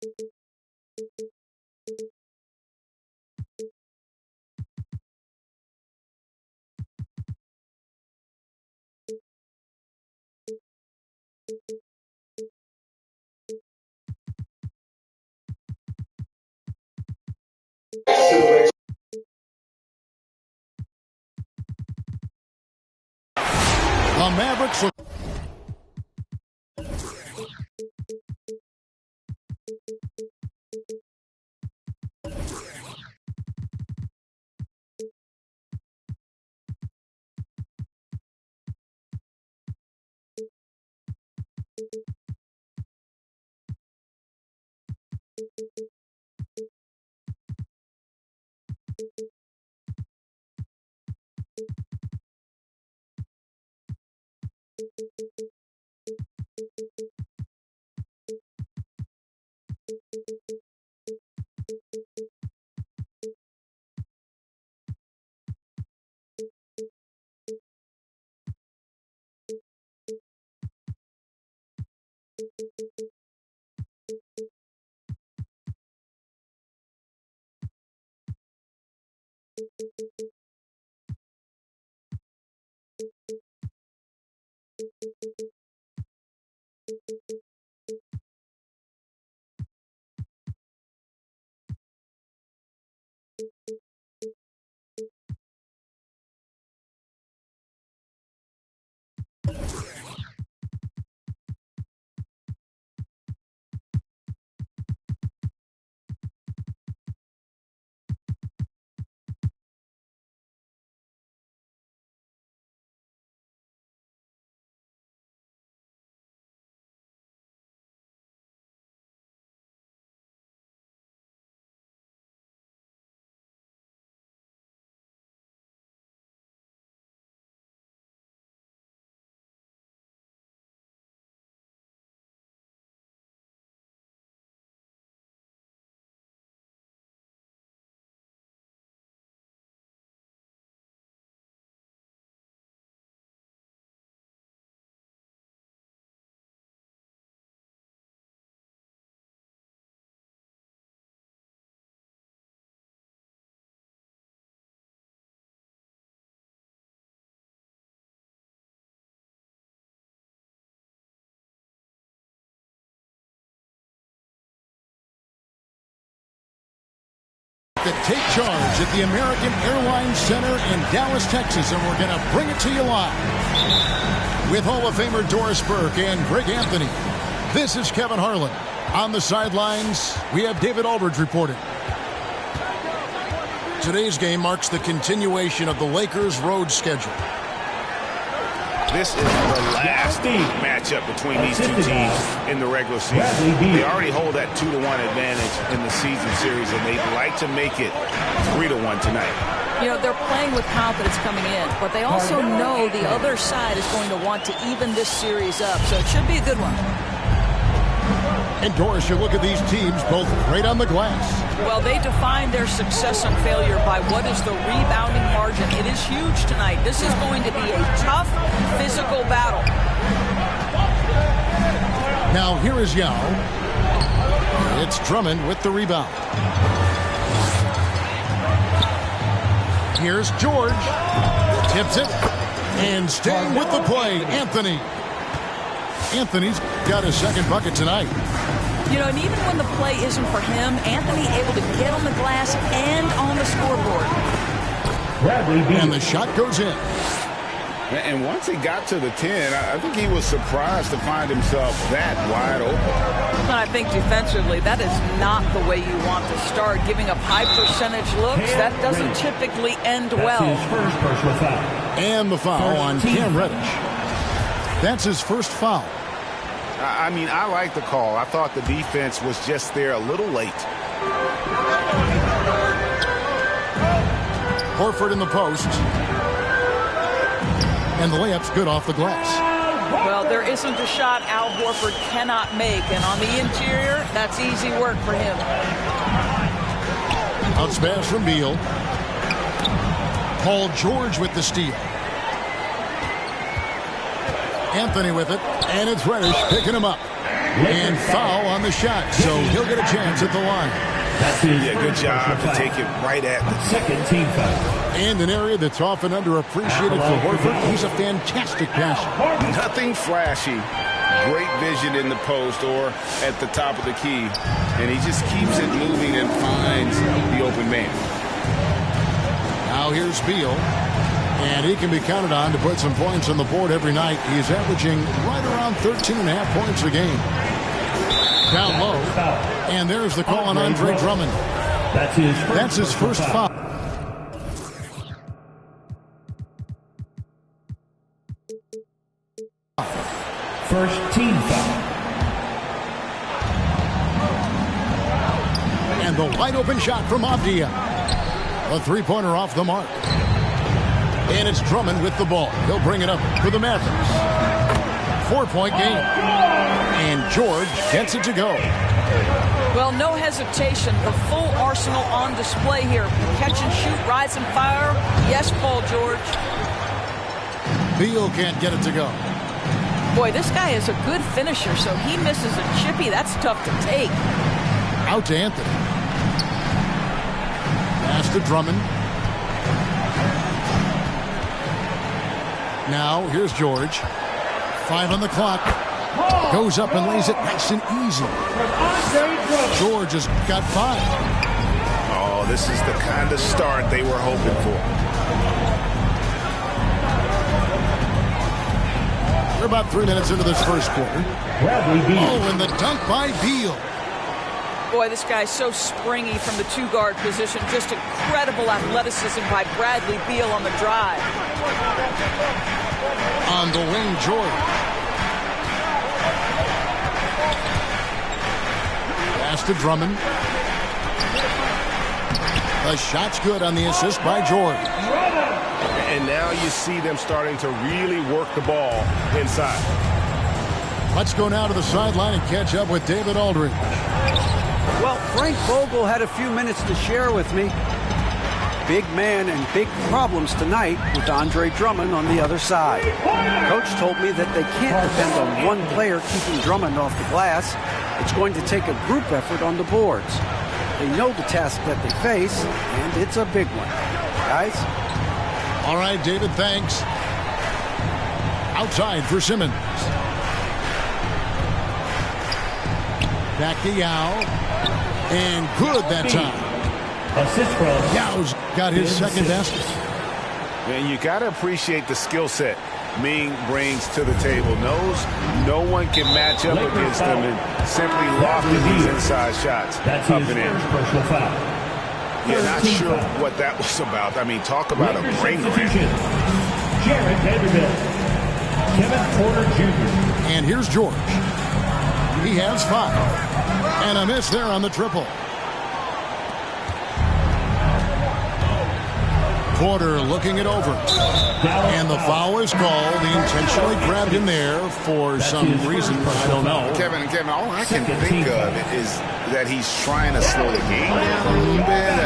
The Mavericks are... to take charge at the American Airlines Center in Dallas, Texas, and we're going to bring it to you live with Hall of Famer Doris Burke and Greg Anthony. This is Kevin Harlan. On the sidelines, we have David Aldridge reporting. Today's game marks the continuation of the Lakers' road schedule. This is the last matchup between these two teams in the regular season. They already hold that 2-1 advantage in the season series, and they'd like to make it 3-1 tonight. You know, they're playing with confidence coming in, but they also know the other side is going to want to even this series up, so it should be a good one. And Doris, you look at these teams, both great on the glass. Well, they define their success and failure by what is the rebounding margin. It is huge tonight. This is going to be a tough physical battle. Now here is Yao. It's Drummond with the rebound. Here's George. Tips it. And staying with the play, Anthony. Anthony's got his second bucket tonight. You know, and even when the play isn't for him, Anthony able to get on the glass and on the scoreboard. And the shot goes in. And once he got to the 10, I think he was surprised to find himself that wide open. But I think defensively, that is not the way you want to start. Giving up high percentage looks, that doesn't typically end well. And the foul on Cam Reddish. That's his first foul. I mean, I like the call. I thought the defense was just there a little late. Horford in the post. And the layup's good off the glass. Well, there isn't a shot Al Horford cannot make. And on the interior, that's easy work for him. Out smash from Beal. Paul George with the steal. Anthony with it, and it's Reddish picking him up. And foul on the shot, so he'll get a chance at the line. Yeah, good job to take it right at the second team foul. And an area that's often underappreciated for Horford. He's a fantastic passer. Nothing flashy. Great vision in the post or at the top of the key. And he just keeps it moving and finds the open man. Now here's Beal. And he can be counted on to put some points on the board every night. He's averaging right around 13.5 points a game. Down low. And there's the call on Andre Drummond. That's his first foul. First team foul. And the wide open shot from Avdia. A three-pointer off the mark. And it's Drummond with the ball. He'll bring it up for the Mavericks. 4-point game. And George gets it to go. Well, no hesitation. The full arsenal on display here. Catch and shoot, rise and fire. Yes, Paul George. Beal can't get it to go. Boy, this guy is a good finisher, so he misses a chippy. That's tough to take. Out to Anthony. Pass to Drummond. Now, here's George. 5 on the clock. Goes up and lays it nice and easy. George has got 5. Oh, this is the kind of start they were hoping for. We're about 3 minutes into this first quarter. Oh, and the dunk by Beal. Boy, this guy's so springy from the two-guard position. Just incredible athleticism by Bradley Beal on the drive. On the wing, George. Pass to Drummond. The shot's good on the assist by George. And now you see them starting to really work the ball inside. Let's go now to the sideline and catch up with David Aldridge. Well, Frank Vogel had a few minutes to share with me. Big man and big problems tonight with Andre Drummond on the other side. Coach told me that they can't depend on one player keeping Drummond off the glass. It's going to take a group effort on the boards. They know the task that they face, and it's a big one. Guys? All right, David, thanks. Outside for Simmons. Back to Yao. And good that time. Assist from Yao's got his second assist. And you got to appreciate the skill set Ming brings to the table. Knows no one can match up against him and simply lofting these inside shots That's up his and in. first personal foul. Yeah, not sure what that was about. I mean, talk about a brain cramp. Jared Vanderbilt. Kevin Porter Jr. And here's George. He has 5. And a miss there on the triple. Porter looking it over. And the foul is called. He intentionally grabbed him there for some reason. I don't know. Kevin, all I can think of is that he's trying to slow the game down a little bit.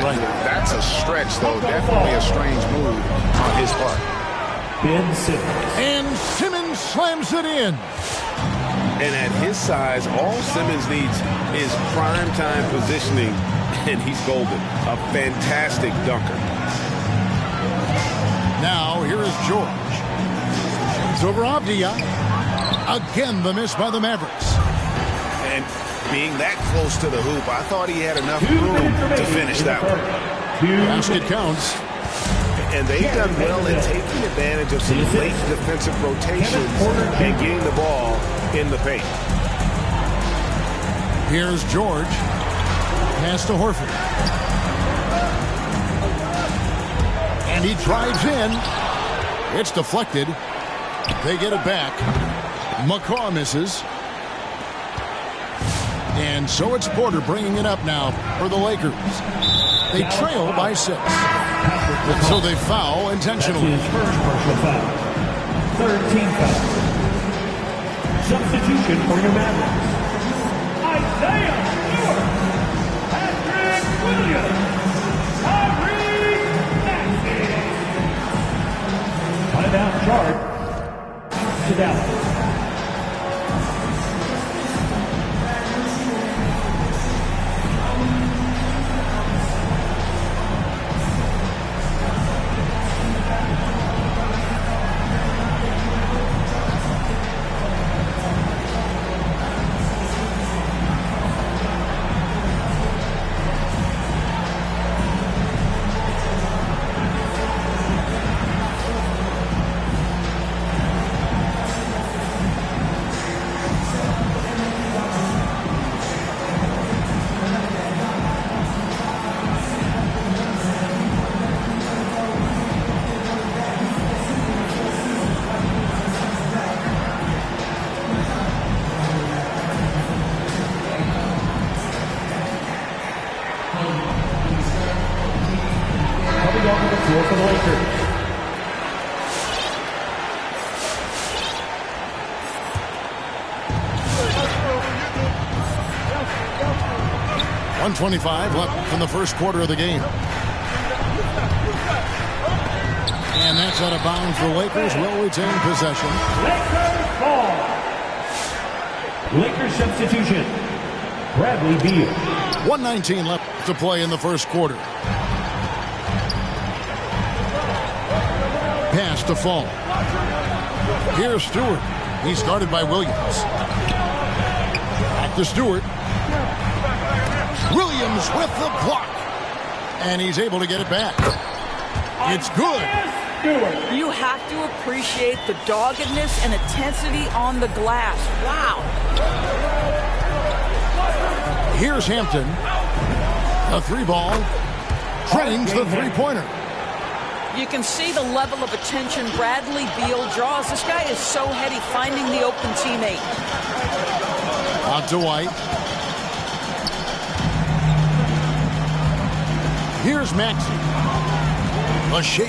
That's a stretch, though. Definitely a strange move on his part. Ben Simmons. And Simmons slams it in. And at his size, all Simmons needs is prime-time positioning, and he's golden. A fantastic dunker. Now, here is George. Shoots over Avdia. Again, the miss by the Mavericks. And being that close to the hoop, I thought he had enough room to finish that one. Basket counts. And they've done well in taking advantage of some late defensive rotations and getting the ball in the paint. Here's George. Pass to Horford. And he drives in. It's deflected. They get it back. McCaw misses. And so it's Porter bringing it up now for the Lakers. They trail by 6. And so they foul intentionally. That's his first personal foul. Third team foul. Substitution for your Mavericks. Isaiah Stewart. Patrick Williams. Tyrese Maxey. Timeout chart. To Dallas. for the Lakers. 1:25 left in the first quarter of the game. And that's out of bounds. The Lakers will retain possession. Lakers ball. Lakers substitution. Bradley Beal. 1:19 left to play in the first quarter. Pass to Fall. Here's Stewart. He's guarded by Williams. Back to Stewart. Williams with the block. And he's able to get it back. It's good. You have to appreciate the doggedness and intensity on the glass. Wow. Here's Hampton. A three ball. Drains the three-pointer. You can see the level of attention Bradley Beal draws. This guy is so heady finding the open teammate. Out to White. Here's Maxey. A shake.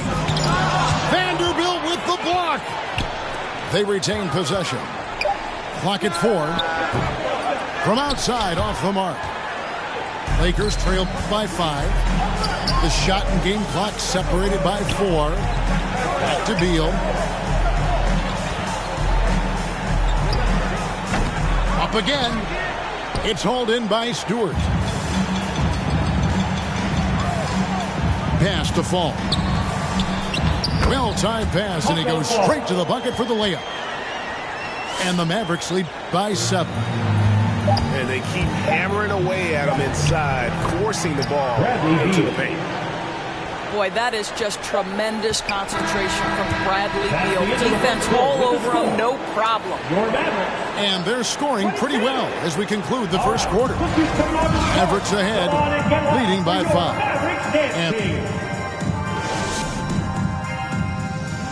Vanderbilt with the block. They retain possession. Clock at 4. From outside, off the mark. Lakers trail by 5. The shot and game clock separated by 4. Back to Beal. Up again. It's hauled in by Stewart. Pass to Fall. Well-timed pass, and he goes straight to the bucket for the layup. And the Mavericks lead by 7. And they keep hammering away at him inside, forcing the ball into the paint. Boy, that is just tremendous concentration from Bradley Beal. Defense all over him, no problem. And they're scoring pretty well as we conclude the first quarter. Mavericks ahead, leading by 5.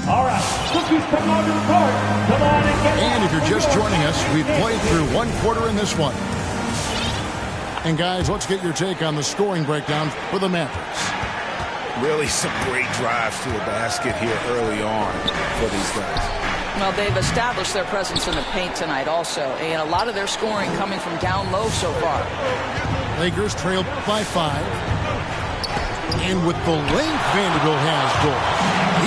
All right, cookies come on to the court. Come on and get And if you're just joining us, we've played through one quarter in this one. And guys, let's get your take on the scoring breakdown for the Mavericks. Really some great drives to the basket here early on for these guys. Well, they've established their presence in the paint tonight also, and a lot of their scoring coming from down low so far. Lakers trail by 5. And with the length Vanderbilt has, Dor,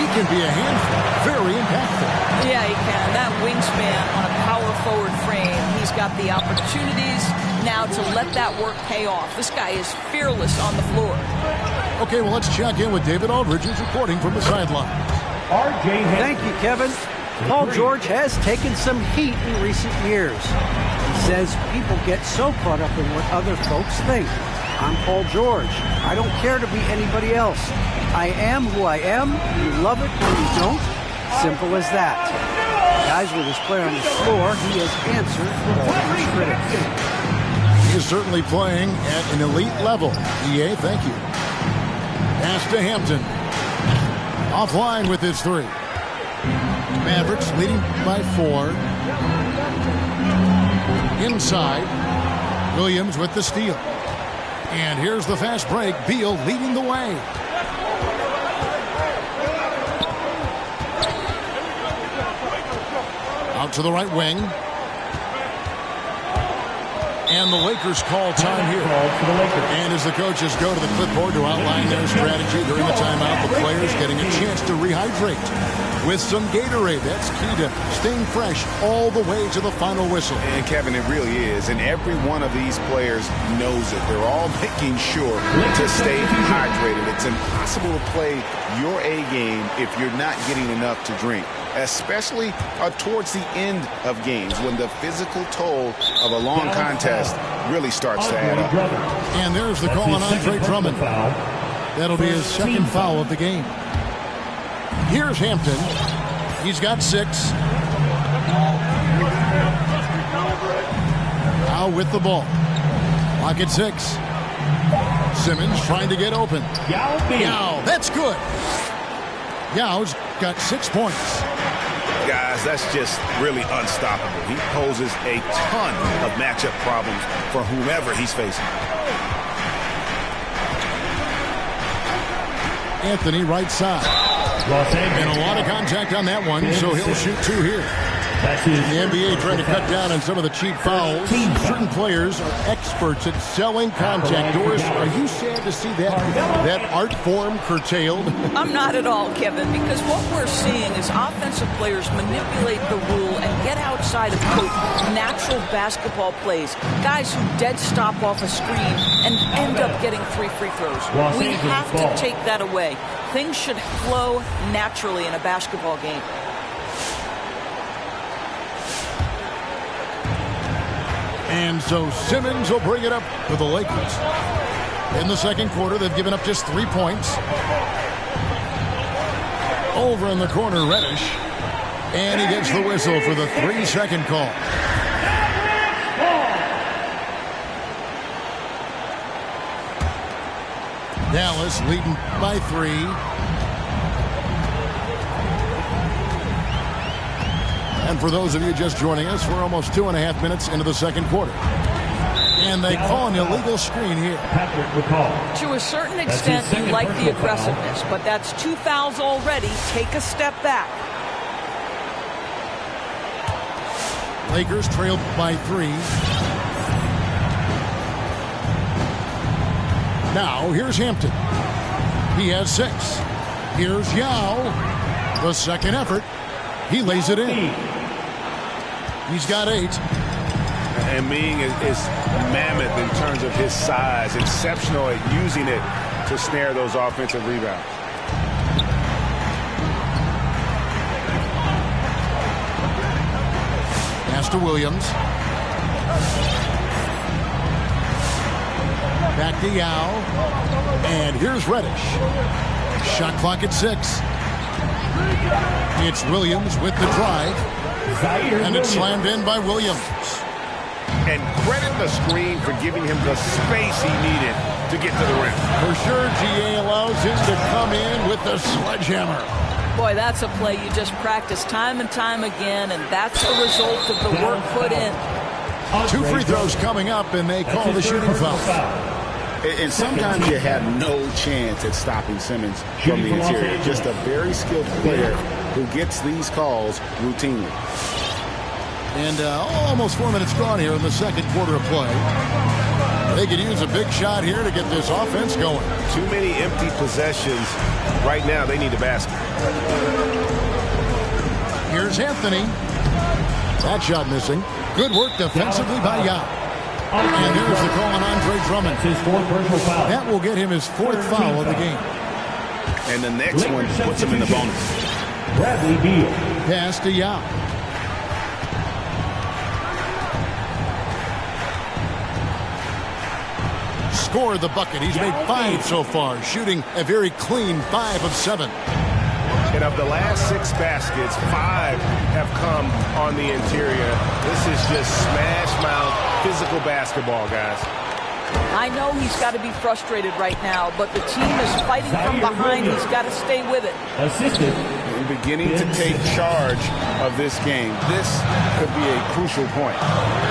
he can be a handful. Very impactful. Yeah, he can. That wingspan on a power forward frame, he's got the opportunities now to let that work pay off. This guy is fearless on the floor. Okay, well, let's check in with David Aldridge, who's reporting from the sideline. Thank you, Kevin. Paul George has taken some heat in recent years. He says people get so caught up in what other folks think. I'm Paul George. I don't care to be anybody else. I am who I am. You love it or you don't. Simple as that. Guys, with his play on the floor, he has answered all his critics. He is certainly playing at an elite level. EA, thank you. Pass to Hampton. Offline with his 3. Mavericks leading by 4. Inside. Williams with the steal. And here's the fast break. Beal leading the way. Out to the right wing. And the Lakers call time here. And as the coaches go to the clipboard to outline their strategy during the timeout, the players getting a chance to rehydrate with some Gatorade. That's key to staying fresh all the way to the final whistle. And Kevin, it really is. And every one of these players knows it. They're all making sure to stay hydrated. It's impossible to play your A game if you're not getting enough to drink, especially towards the end of games when the physical toll of a long contest really starts to add up. And there's the call on Andre Drummond. That'll be his second foul of the game. Here's Hampton. He's got 6. Now with the ball. Clock at 6. Simmons trying to get open. Yao, that's good. Yao's got 6 points. Guys, that's just really unstoppable. He poses a ton of matchup problems for whomever he's facing. Anthony right side. And a lot of contact on that one, so he'll shoot 2 here. The NBA trying to cut down on some of the cheap fouls. Certain players are experts at selling contact. Doris, are you sad to see that art form curtailed? I'm not at all, Kevin, because what we're seeing is offensive players manipulate the rule and get outside of natural basketball plays. Guys who dead stop off a screen and end up getting 3 free throws. We have to take that away. Things should flow naturally in a basketball game. And so Simmons will bring it up for the Lakers. In the second quarter, they've given up just 3 points. Over in the corner, Reddish. And he gets the whistle for the 3-second call. Dallas leading by 3. And for those of you just joining us, we're almost 2.5 minutes into the second quarter. And they call an illegal screen here. To a certain extent, you like the aggressiveness, but that's 2 fouls already. Take a step back. Lakers trailed by 3. Now, here's Hampton. He has 6. Here's Yao. The second effort. He lays it in. He's got 8. And Ming is mammoth in terms of his size. Exceptional at using it to snare those offensive rebounds. Pass to Williams. Back to Yao. And here's Reddish. Shot clock at 6. It's Williams with the drive. And it's slammed in by Williams. And credit the screen for giving him the space he needed to get to the rim. For sure, GA allows him to come in with the sledgehammer. Boy, that's a play you just practice time and time again, and that's a result of the work put in. 2 free throws coming up, and they call the shooting foul. And sometimes you have no chance at stopping Simmons from the interior. Just a very skilled player who gets these calls routinely. And almost 4 minutes gone here in the second quarter of play. They could use a big shot here to get this offense going. Too many empty possessions. Right now, they need a basket. Here's Anthony. That shot missing. Good work defensively by Yao. And here's the call on Andre Drummond. That will get him his 4th foul of the game. And the next one puts him in the bonus. Bradley Beal. Pass to Yao. Scored the bucket. He's made 5 so far, shooting a very clean 5 of 7. And of the last 6 baskets, 5 have come on the interior. This is just smash mouth physical basketball, guys. I know he's got to be frustrated right now, but the team is fighting from behind. He's got to stay with it. And beginning to take charge of this game. This could be a crucial point.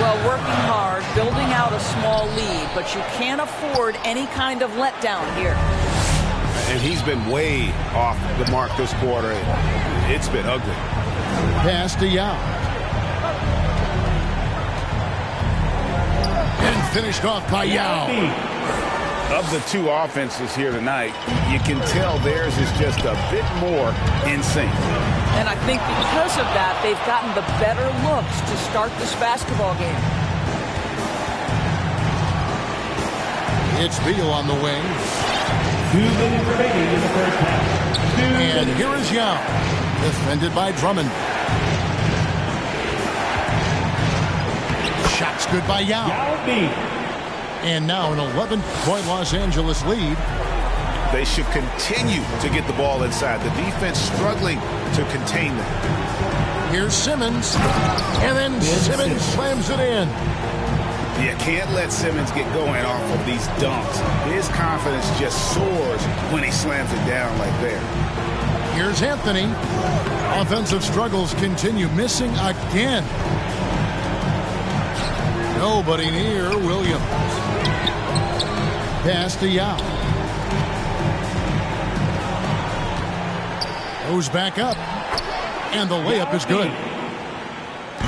Well, working hard, building out a small lead, but you can't afford any kind of letdown here. And he's been way off the mark this quarter. It's been ugly. Pass to Yao. And finished off by Yao. Of the 2 offenses here tonight, you can tell theirs is just a bit more in sync. And I think because of that, they've gotten the better looks to start this basketball game. It's Beal on the wing. 2 minutes remaining in the first half. And here is Yao. Defended by Drummond. Shots good by Yao. And now an 11-point Los Angeles lead. They should continue to get the ball inside. The defense struggling to contain them. Here's Simmons. And then Simmons slams it in. You can't let Simmons get going off of these dunks. His confidence just soars when he slams it down like that. Here's Anthony. Offensive struggles continue. Missing again. Nobody near Williams. Pass to Yao. Goes back up. And the layup is good.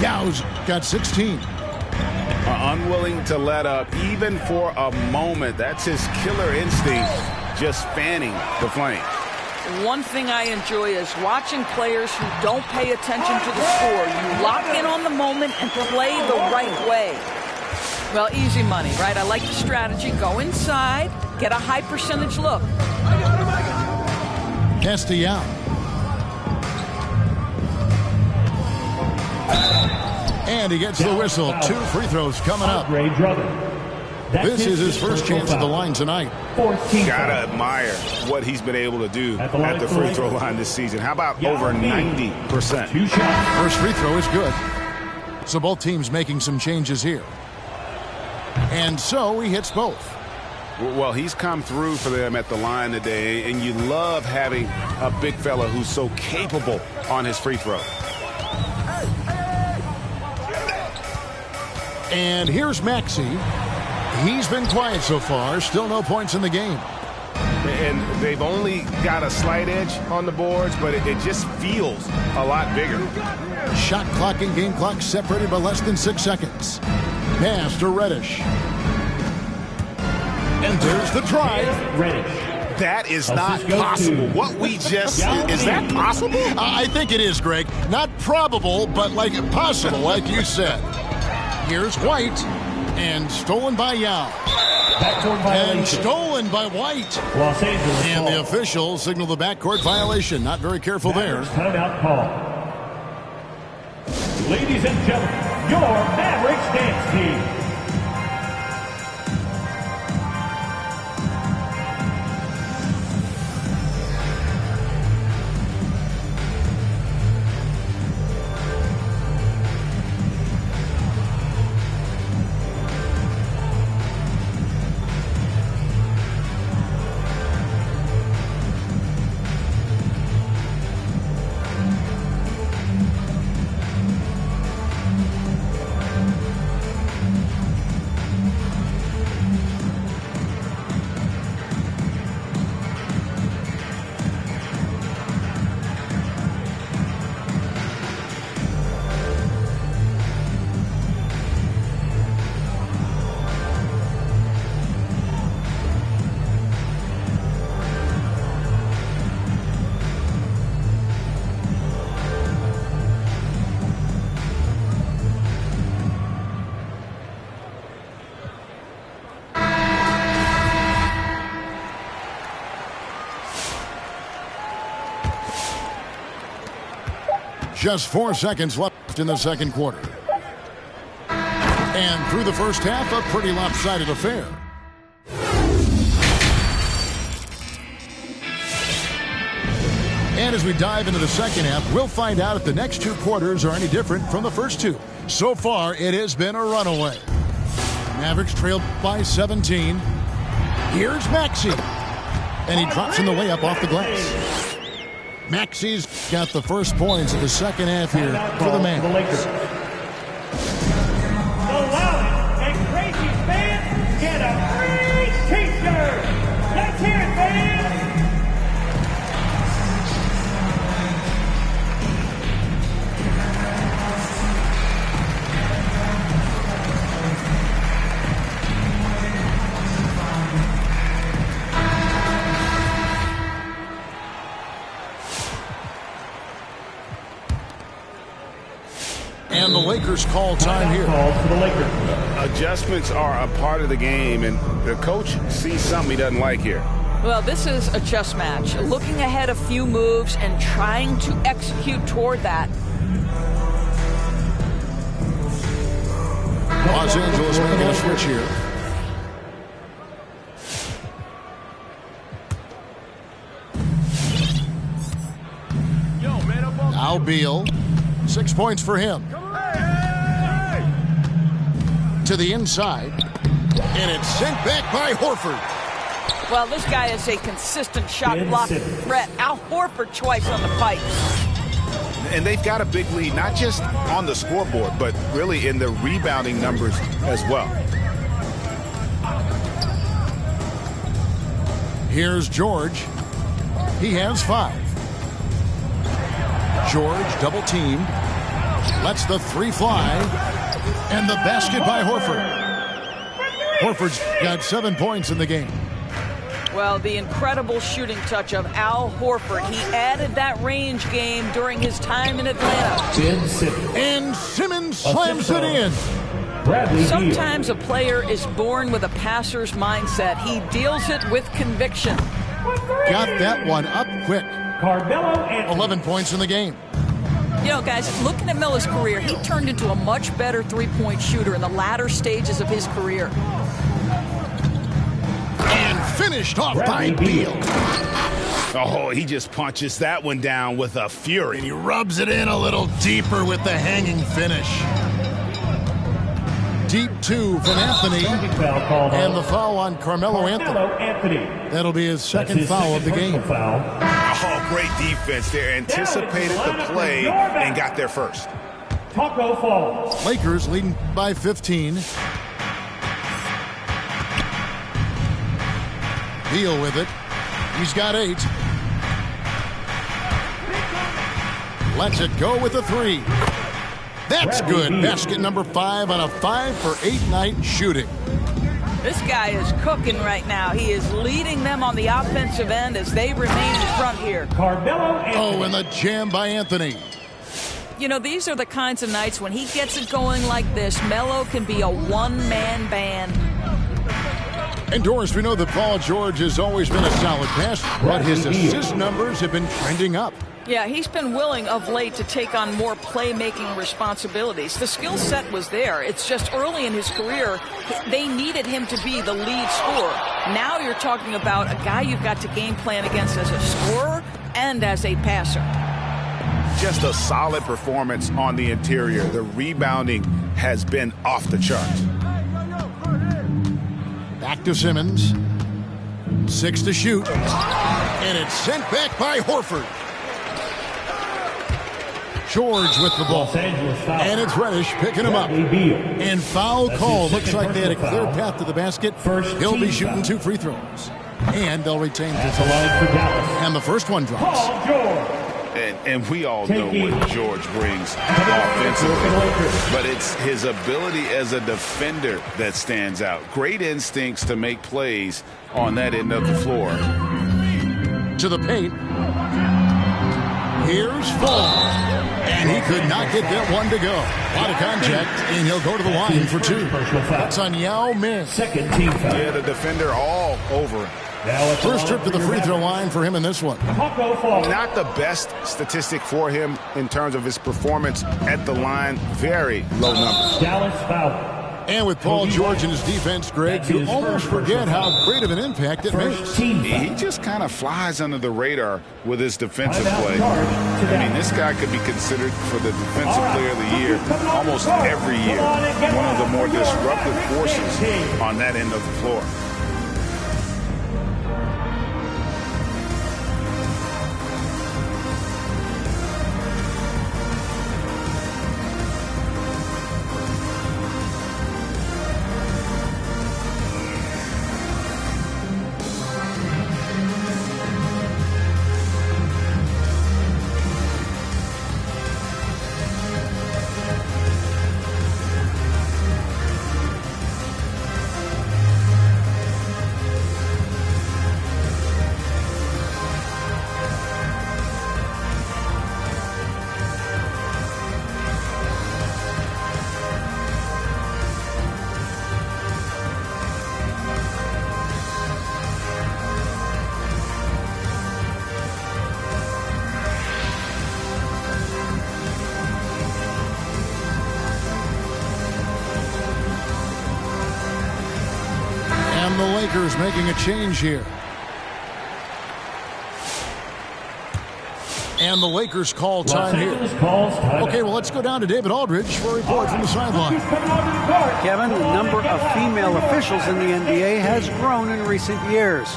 Yao's got 16. Unwilling to let up even for a moment. That's his killer instinct, just fanning the flame. One thing I enjoy is watching players who don't pay attention to the score. You lock in on the moment and play the right way. Well, easy money, right? I like the strategy. Go inside, get a high percentage look. Castellano. And he gets the whistle. 2 free throws coming up. This is his first chance at the line tonight. Gotta admire what he's been able to do at the free throw line this season. How about over 90%? First free throw is good. So both teams making some changes here. And so he hits both. Well, he's come through for them at the line today, and you love having a big fella who's so capable on his free throw. And here's Maxey. He's been quiet so far. Still no points in the game. And they've only got a slight edge on the boards, but it just feels a lot bigger. Shot clock and game clock separated by less than 6 seconds. Pass to Reddish. And there's the drive. That is not possible. What we just... Is that possible? I think it is, Greg. Not probable, but like possible, like you said. Here's White. And stolen by Yao. And stolen by White. Los Angeles. And the officials signal the backcourt violation. Not very careful there. Timeout call. Ladies and gentlemen, your Mavericks dance team. Just 4 seconds left in the second quarter. And through the first half, a pretty lopsided affair. And as we dive into the second half, we'll find out if the next 2 quarters are any different from the first 2. So far, it has been a runaway. Mavericks trailed by 17. Here's Maxey. And he drops in the layup off the glass. Maxey's got the first points of the second half here for the Mavs. The loudest and crazy fans get a free t-shirt. Let's hear it, fans. And the Lakers call time here. Adjustments are a part of the game, and the coach sees something he doesn't like here. Well, this is a chess match. Looking ahead a few moves and trying to execute toward that. Los Angeles making a switch here. Now Beal. 6 points for him. To the inside. And it's sent back by Horford. Well, this guy is a consistent shot block threat. Al Horford twice on the pipe. And they've got a big lead, not just on the scoreboard, but really in the rebounding numbers as well. Here's George. He has 5. George, double teamed. Lets the three fly. And the basket by Horford. Horford's got 7 points in the game. Well, the incredible shooting touch of Al Horford. He added that range game during his time in Atlanta. And Simmons slams it in. Sometimes a player is born with a passer's mindset. He deals it with conviction. Got that one up quick. 11 points in the game. You know, guys, looking at Melo's career, he turned into a much better three-point shooter in the latter stages of his career. And finished off by Beal. Oh, he just punches that one down with a fury. And he rubs it in a little deeper with the hanging finish. Deep two from Anthony. And the foul on Carmelo Anthony. That'll be his second foul of the game. Oh, great defense there. Anticipated the play and got there first. Taco Fall. Lakers leading by 15. Beal with it. He's got 8. Lets it go with a 3. That's good. Basket number 5 on a 5-for-8 night shooting. This guy is cooking right now. He is leading them on the offensive end as they remain in front here. Oh, and the jam by Anthony. You know, these are the kinds of nights when he gets it going like this, Melo can be a one-man band. And Doris, we know that Paul George has always been a solid passer, but his assist numbers have been trending up. Yeah, he's been willing of late to take on more playmaking responsibilities. The skill set was there. It's just early in his career, they needed him to be the lead scorer. Now you're talking about a guy you've got to game plan against as a scorer and as a passer. Just a solid performance on the interior. The rebounding has been off the charts. Back to Simmons. 6 to shoot. And it's sent back by Horford. George with the ball. And it's Reddish picking him up. And foul call. Looks like they had a clear path to the basket. He'll be shooting 2 free throws. And they'll retain control. And the first one drops. And we all know what George brings offensively. But it's his ability as a defender that stands out. Great instincts to make plays on that end of the floor. To the paint. Here's Fall. And he could not get that one to go. A lot of contact, and he'll go to the line for 2. That's on Yao Ming. Second team foul. Yeah, the defender all over him. First trip to the free throw line for him in this one. Not the best statistic for him in terms of his performance at the line. Very low numbers. Dallas foul. And with Paul George and his defense, Greg, you almost forget how great of an impact it makes. He just kind of flies under the radar with his defensive play. I mean, this guy could be considered for the Defensive Player of the Year almost every year. One of the more disruptive forces on that end of the floor. And the Lakers making a change here. And the Lakers call time here. Okay, well, let's go down to David Aldridge for a report from the sideline. Kevin, the number of female officials in the NBA has grown in recent years.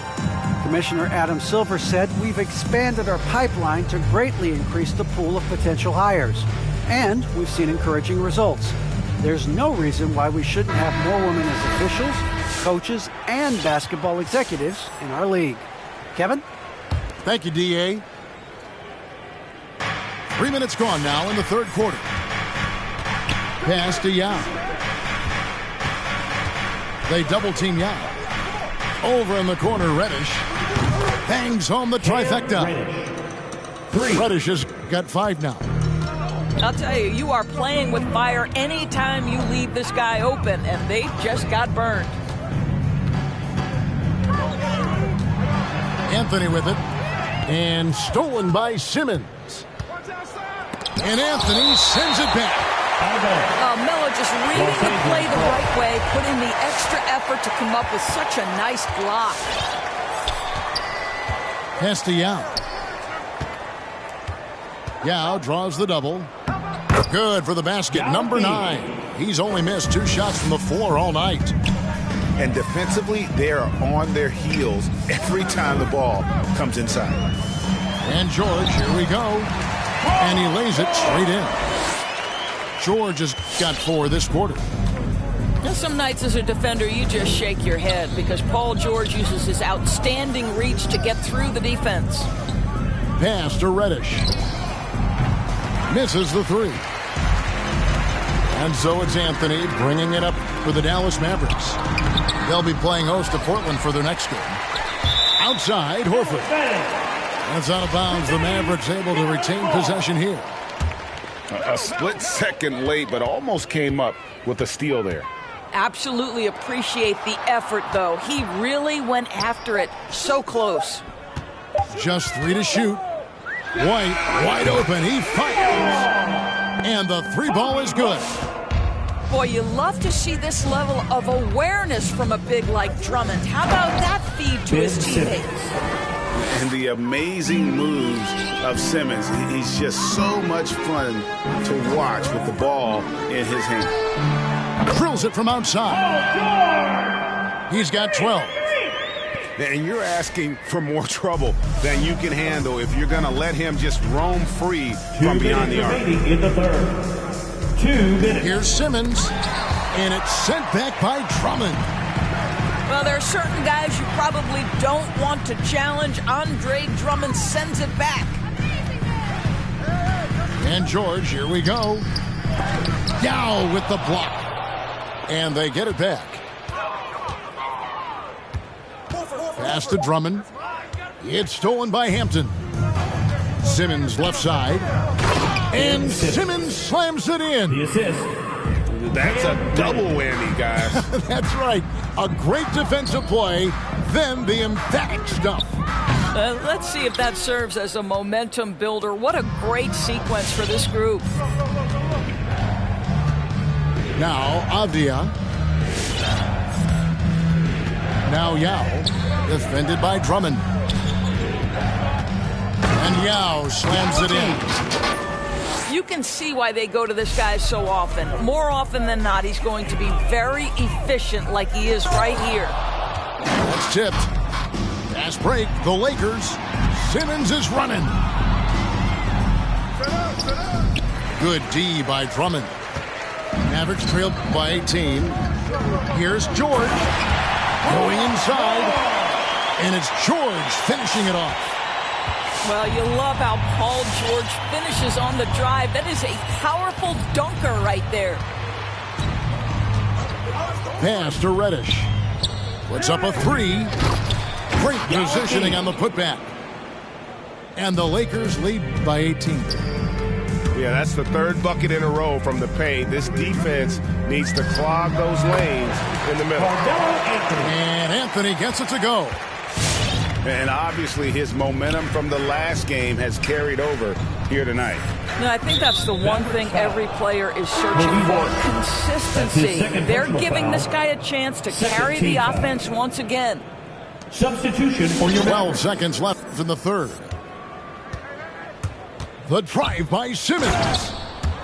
Commissioner Adam Silver said, "We've expanded our pipeline to greatly increase the pool of potential hires. And we've seen encouraging results. There's no reason why we shouldn't have more women as officials, coaches, and basketball executives in our league." Kevin? Thank you, DA. 3 minutes gone now in the third quarter. Pass to Yao. They double team Yao. Over in the corner, Reddish bangs home the trifecta. Reddish has got 5 now. I'll tell you, you are playing with fire anytime you leave this guy open, and they just got burned. Anthony with it, and stolen by Simmons. And Anthony sends it back. Melo just reading the play the right way, put in the extra effort to come up with such a nice block. Pass to Yao. Yao draws the double. Good for the basket. Number 9. He's only missed 2 shots from the floor all night. And defensively, they are on their heels every time the ball comes inside. And George, here we go. And he lays it straight in. George has got 4 this quarter. Now, some nights as a defender, you just shake your head because Paul George uses his outstanding reach to get through the defense. Pass to Reddish. Misses the 3. And so it's Anthony bringing it up for the Dallas Mavericks. They'll be playing host to Portland for their next game. Outside, Horford. That's out of bounds. The Mavericks able to retain possession here. A split second late, but almost came up with a steal there. Absolutely appreciate the effort, though. He really went after it. So close. Just 3 to shoot. White, wide open. He fires. And the 3 ball is good. Boy, you love to see this level of awareness from a big like Drummond. How about that feed to his teammates? And the amazing moves of Simmons. He's just so much fun to watch with the ball in his hand. Drills it from outside. He's got 12. And you're asking for more trouble than you can handle if you're going to let him just roam free from beyond the arc. In the third. 2 minutes. Here's Simmons, and it's sent back by Drummond. Well, there are certain guys you probably don't want to challenge. Andre Drummond sends it back. And George, here we go. Yao with the block. And they get it back. Pass to Drummond. It's stolen by Hampton. Simmons left side. And Simmons slams it in. The assist. That's a double whammy, guys. That's right. A great defensive play, then the emphatic stuff. Let's see if that serves as a momentum builder. What a great sequence for this group. Now Avdia. Now Yao, defended by Drummond. And Yao slams it in. You can see why they go to this guy so often. More often than not, he's going to be very efficient like he is right here. That's tipped. Fast break, the Lakers. Simmons is running. Good D by Drummond. Mavericks trail by 18. Here's George. Going inside. And it's George finishing it off. Well, you love how Paul George finishes on the drive. That is a powerful dunker right there. Pass to Reddish. Puts up a 3. Great positioning on the putback. And the Lakers lead by 18. Yeah, that's the 3rd bucket in a row from the paint. This defense needs to clog those lanes in the middle. And Anthony gets it to go. And obviously his momentum from the last game has carried over here tonight. No, I think that's the one thing every player is searching for. Consistency. They're giving this guy a chance to carry the offense once again. Substitution for your 12 seconds left in the third. The drive by Simmons.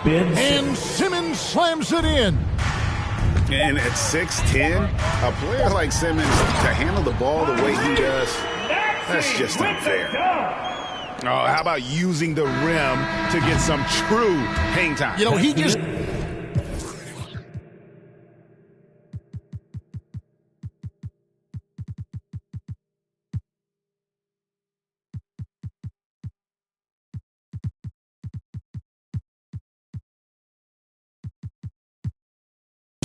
And Simmons slams it in. And at 6'10", a player like Simmons, to handle the ball the way he does, that's just unfair. Oh, how about using the rim to get some true hang time? You know, he just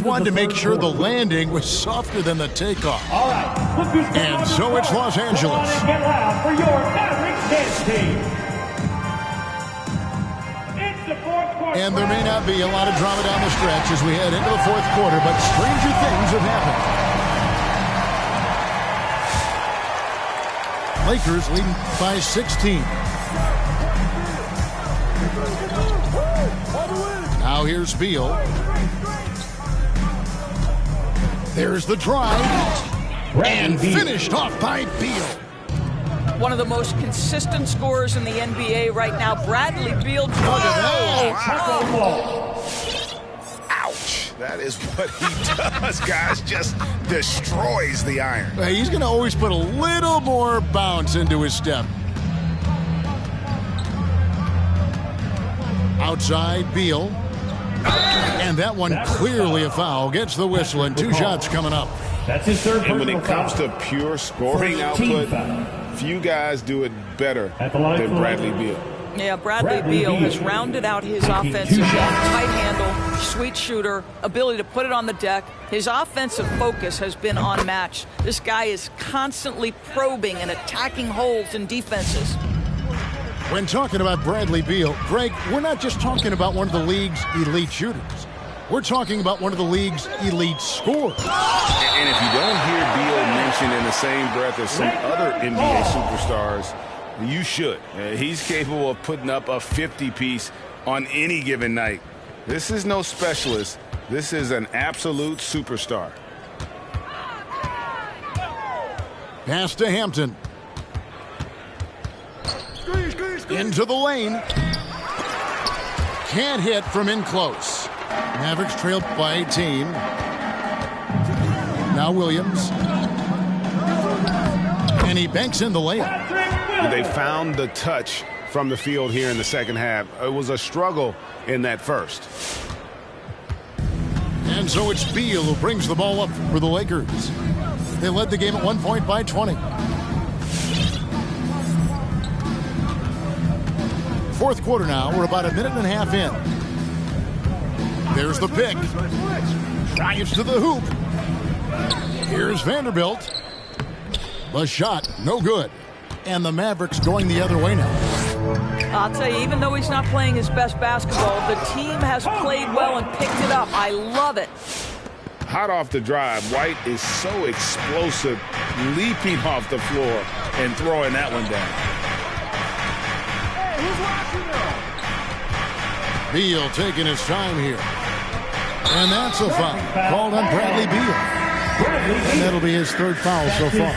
Wanted to make sure the landing was softer than the takeoff. All right, look who's coming And on so the it's court. Los Angeles. Come on and get loud for your Mavericks dance team. It's the fourth quarter. And there may not be a lot of drama down the stretch as we head into the fourth quarter, but stranger things have happened. Lakers leading by 16. Now here's Beal. There's the drive. And finished off by Beal. One of the most consistent scorers in the NBA right now, Bradley Beal. Look at that. Ouch. That is what he does, guys. Just destroys the iron. He's going to always put a little more bounce into his step. Outside, Beal. And that one clearly a foul. Gets the whistle and 2 shots coming up. That's his third And when it personal comes foul. to pure scoring output, few guys do it better At the line than for Bradley Lakers. Beal. Yeah, Bradley Beal has rounded out his offensive game. Tight handle, sweet shooter, ability to put it on the deck. His offensive focus has been unmatched. This guy is constantly probing and attacking holes in defenses. When talking about Bradley Beal, Greg, we're not just talking about one of the league's elite shooters. We're talking about one of the league's elite scorers. And if you don't hear Beal mentioned in the same breath as some other NBA superstars, you should. He's capable of putting up a 50-piece on any given night. This is no specialist. This is an absolute superstar. Pass to Hampton. Into the lane. Can't hit from in close. Mavericks trailed by 18. Now Williams. And he banks in the layup. They found the touch from the field here in the second half. It was a struggle in that first. And so it's Beal who brings the ball up for the Lakers. They led the game at 1 point by 20. Fourth quarter now. We're about a minute and a half in. There's the pick. Drives to the hoop. Here's Vanderbilt. The shot, no good. And the Mavericks going the other way now. I'll tell you, even though he's not playing his best basketball, the team has played well and picked it up. I love it. Hot off the drive, White is so explosive, leaping off the floor and throwing that one down. Beal taking his time here. And that's a foul called on Bradley Beal. And that'll be his third foul so far.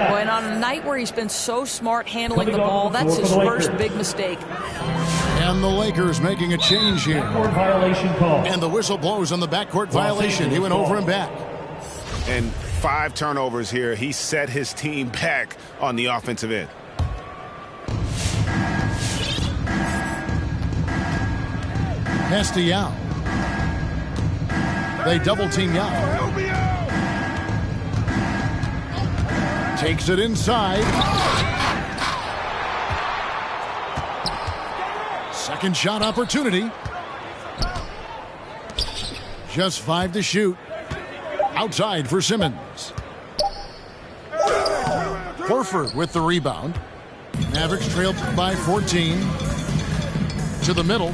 Boy, and on a night where he's been so smart handling the ball, that's his first big mistake. And the Lakers making a change here. Violation call. And the whistle blows on the backcourt violation. He went over and back. And 5 turnovers here. He set his team back on the offensive end. Pass to Yao. They double team Yao. Takes it inside. Second shot opportunity. Just 5 to shoot. Outside for Simmons. Horford with the rebound. Mavericks trailed by 14. To the middle.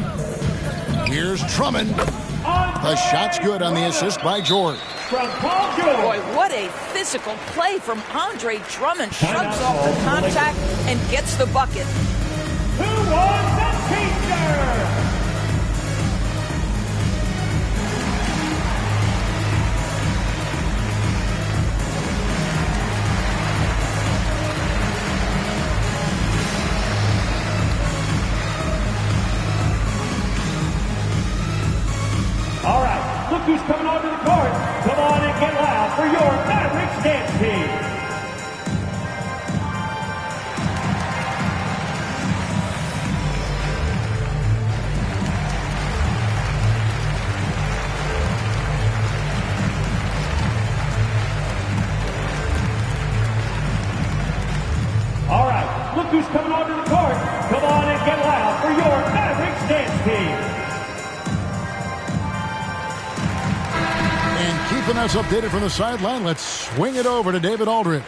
Here's Drummond. The shot's good on the assist by George. Boy, what a physical play from Andre Drummond. Shrugs off the contact and gets the bucket. Who won the T-shirt? All right, look who's coming onto the court. Come on and get loud for your Mavericks dance team. All right, look who's coming onto the court. Come on and get loud for your Mavericks dance team. keeping us updated from the sideline. Let's swing it over to David Aldridge.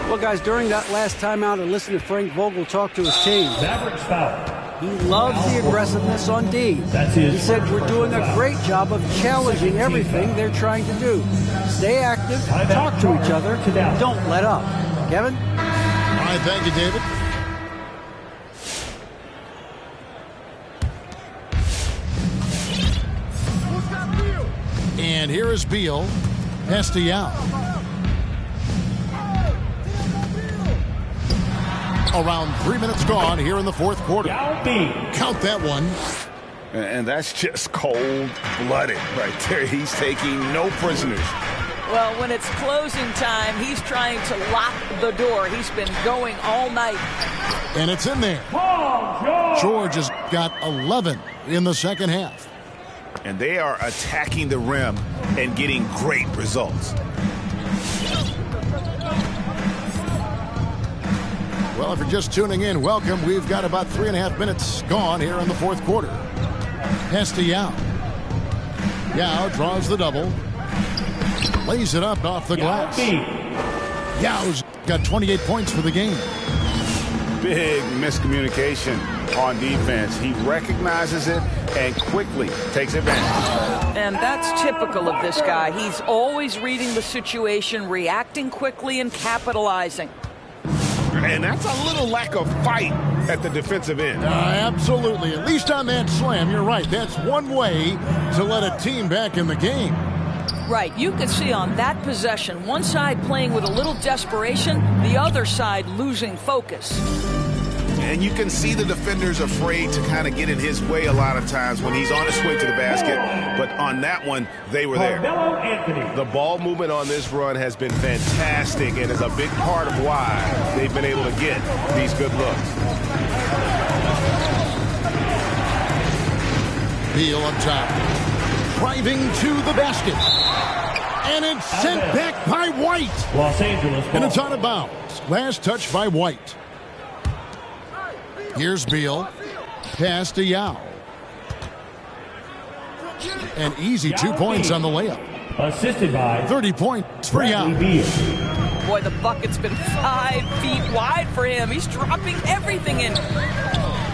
Well, guys, during that last timeout, I listened to Frank Vogel talk to his team. Mavericks foul. He loves the aggressiveness on D. He said we're doing a great job of challenging everything they're trying to do. Stay active, talk to each other, don't let up. Kevin? All right, thank you, David. And here is Beal. Castellano. Around 3 minutes gone here in the fourth quarter. Count that one. And that's just cold-blooded right there. He's taking no prisoners. Well, when it's closing time, he's trying to lock the door. He's been going all night. And it's in there. George has got 11 in the second half. And they are attacking the rim and getting great results. Well, if you're just tuning in, welcome. We've got about 3.5 minutes gone here in the fourth quarter. Yao. Yao draws the double. Lays it up off the glass. Yao's got 28 points for the game. Big miscommunication on defense. He recognizes it and quickly takes advantage. And that's typical of this guy. He's always reading the situation, reacting quickly, and capitalizing. And that's a little lack of fight at the defensive end. Absolutely. At least on that slam, you're right. That's one way to let a team back in the game. Right. You could see on that possession, one side playing with a little desperation, the other side losing focus. And you can see the defenders afraid to kind of get in his way a lot of times when he's on his way to the basket. But on that one, they were there. The ball movement on this run has been fantastic and is a big part of why they've been able to get these good looks. Beal up top. Driving to the basket. And it's sent back by White. Los Angeles. And it's out of bounds. Last touch by White. Here's Beal. Pass to Yao. An easy 2 points on the layup. Assisted by 30 points for Yao. Boy, the bucket's been 5 feet wide for him. He's dropping everything in.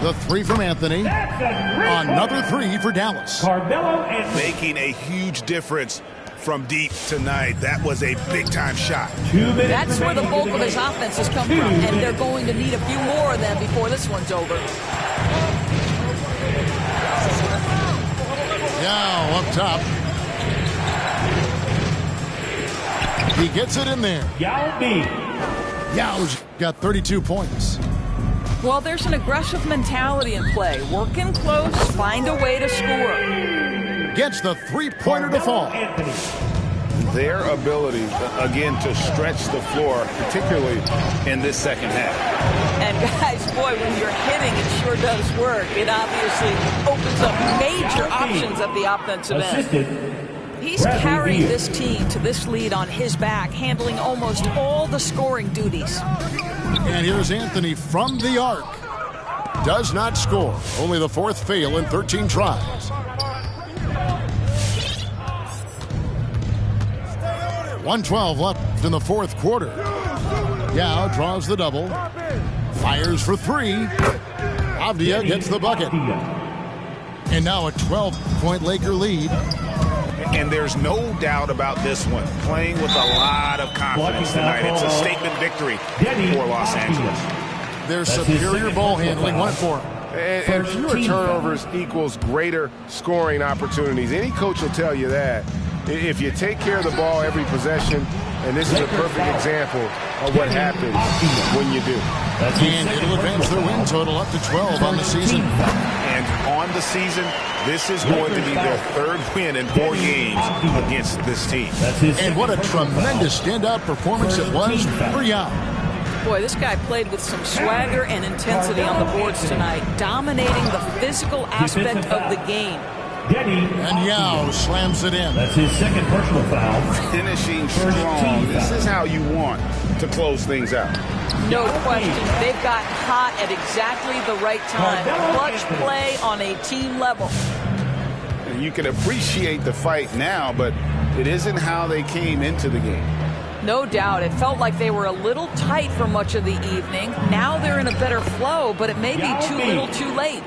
The three from Anthony. Another three for Dallas. Making a huge difference from deep tonight. That was a big-time shot. That's where the bulk of his offense has come from, and they're going to need a few more of them before this one's over. Yao up top. He gets it in there. Yao's got 32 points. Well, there's an aggressive mentality in play. Working close, find a way to score. Gets the three-pointer to fall. Their ability, again, to stretch the floor, particularly in this second half. And guys, boy, when you're hitting, it sure does work. It obviously opens up major options at the offensive end. He's carrying this team to this lead on his back, handling almost all the scoring duties. And here's Anthony from the arc. Does not score. Only the fourth fail in 13 tries. 1:12 left in the fourth quarter. Yao draws the double. Fires for three. Avdia gets the bucket. And now a 12-point Laker lead. And there's no doubt about this one. Playing with a lot of confidence tonight. It's a statement victory for Los Angeles. Their superior ball handling went for them. And fewer turnovers equals greater scoring opportunities. Any coach will tell you that. If you take care of the ball every possession, and this is a perfect example of what happens when you do. And it'll advance their win total up to 12 on the season. And on the season, this is going to be their third win in 4 games against this team. And what a tremendous standout performance it was for Yao. Boy, this guy played with some swagger and intensity on the boards tonight, dominating the physical aspect of the game. And Yao slams it in. That's his second personal foul. Finishing strong. This is how you want to close things out. No question. They've got hot at exactly the right time. Clutch play on a team level. And you can appreciate the fight now, but It isn't how they came into the game. No doubt. It felt like they were a little tight for much of the evening. Now they're in a better flow, but it may be too little too late.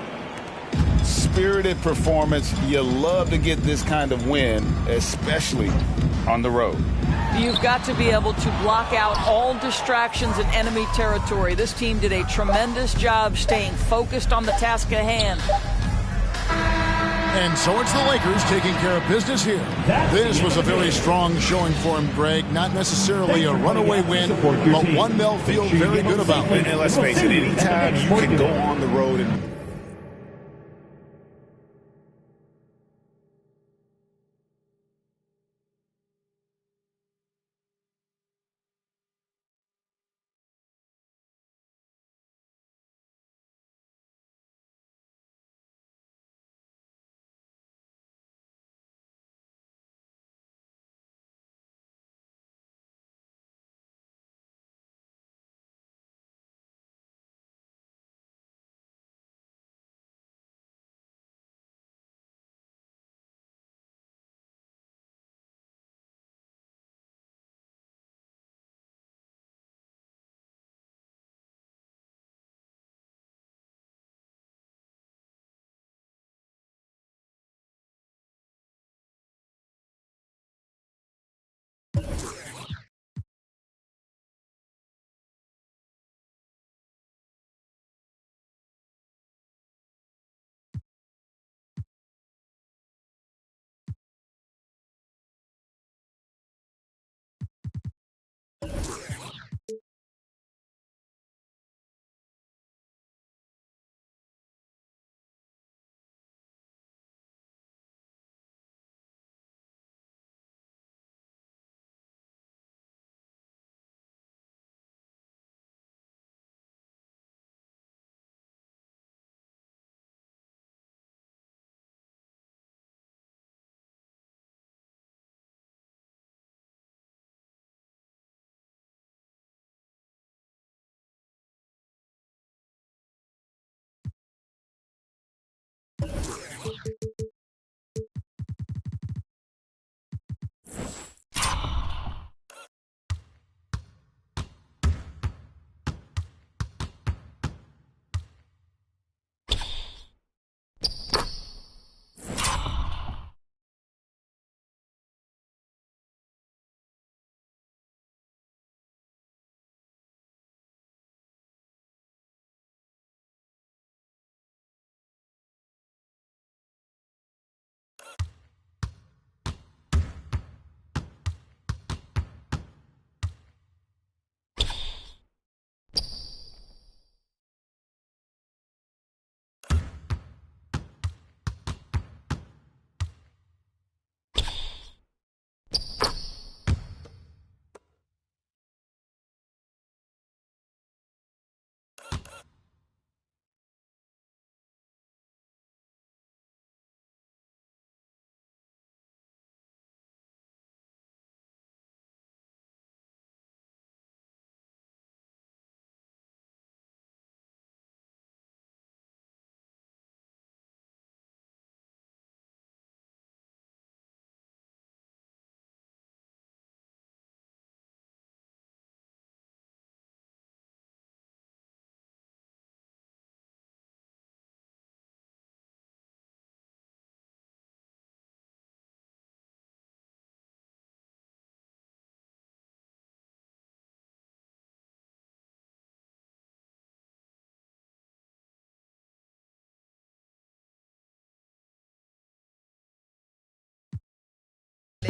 Spirited performance. You love to get this kind of win, especially on the road. You've got to be able to block out all distractions in enemy territory. This team did a tremendous job staying focused on the task at hand. And so it's the Lakers taking care of business here. This was a very strong showing for him, Greg. Not necessarily a runaway win, but one they'll feel very good about. And let's face it, anytime you can go on the road and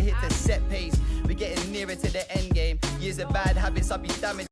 hit a set pace. We're getting nearer to the end game. Years of bad habits, I'll be damaged.